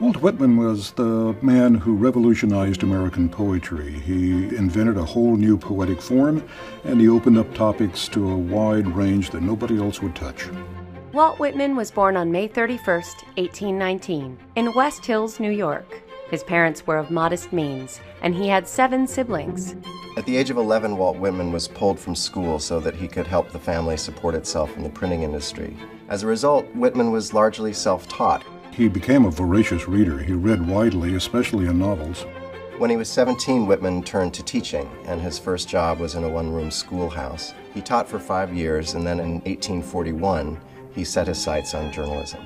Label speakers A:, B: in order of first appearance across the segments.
A: Walt Whitman was the man who revolutionized American poetry. He invented a whole new poetic form, and he opened up topics to a wide range that nobody else would touch.
B: Walt Whitman was born on May 31st, 1819, in West Hills, New York. His parents were of modest means, and he had 7 siblings.
C: At the age of 11, Walt Whitman was pulled from school so that he could help the family support itself in the printing industry. As a result, Whitman was largely self-taught.
A: He became a voracious reader. He read widely, especially in novels.
C: When he was 17, Whitman turned to teaching, and his first job was in a one-room schoolhouse. He taught for 5 years, and then in 1841, he set his sights on journalism.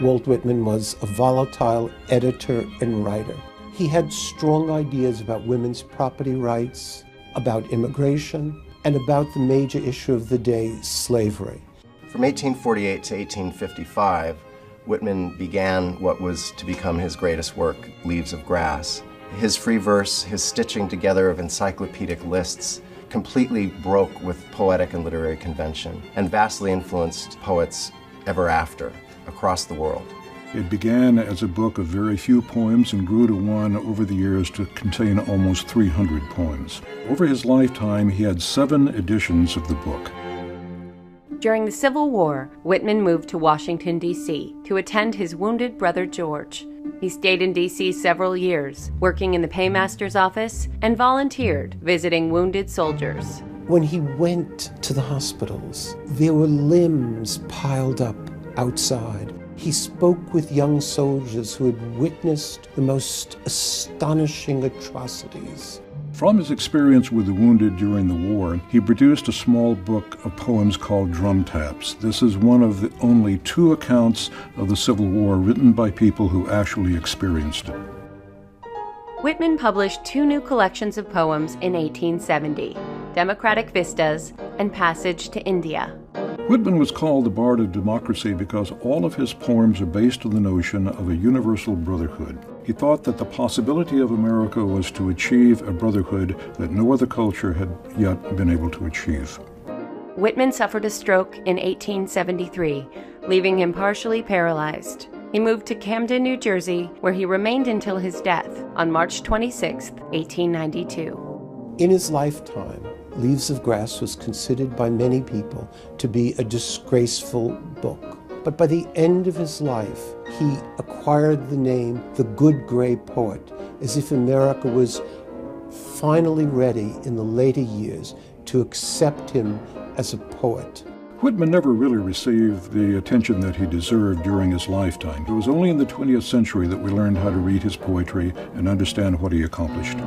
D: Walt Whitman was a volatile editor and writer. He had strong ideas about women's property rights, about immigration, and about the major issue of the day, slavery.
C: From 1848 to 1855, Whitman began what was to become his greatest work, Leaves of Grass. His free verse, his stitching together of encyclopedic lists, completely broke with poetic and literary convention and vastly influenced poets ever after across the world.
A: It began as a book of very few poems and grew to one over the years to contain almost 300 poems. Over his lifetime, he had 7 editions of the book.
B: During the Civil War, Whitman moved to Washington, D.C. to attend his wounded brother George. He stayed in D.C. several years, working in the paymaster's office, and volunteered, visiting wounded soldiers.
D: When he went to the hospitals, there were limbs piled up outside. He spoke with young soldiers who had witnessed the most astonishing atrocities.
A: From his experience with the wounded during the war, he produced a small book of poems called Drum Taps. This is one of the only 2 accounts of the Civil War written by people who actually experienced it.
B: Whitman published 2 new collections of poems in 1870, Democratic Vistas and Passage to India.
A: Whitman was called the Bard of Democracy because all of his poems are based on the notion of a universal brotherhood. He thought that the possibility of America was to achieve a brotherhood that no other culture had yet been able to achieve.
B: Whitman suffered a stroke in 1873, leaving him partially paralyzed. He moved to Camden, New Jersey, where he remained until his death on March 26, 1892.
D: In his lifetime, Leaves of Grass was considered by many people to be a disgraceful book. But by the end of his life, he acquired the name the Good Gray Poet, as if America was finally ready in the later years to accept him as a poet.
A: Whitman never really received the attention that he deserved during his lifetime. It was only in the 20th century that we learned how to read his poetry and understand what he accomplished.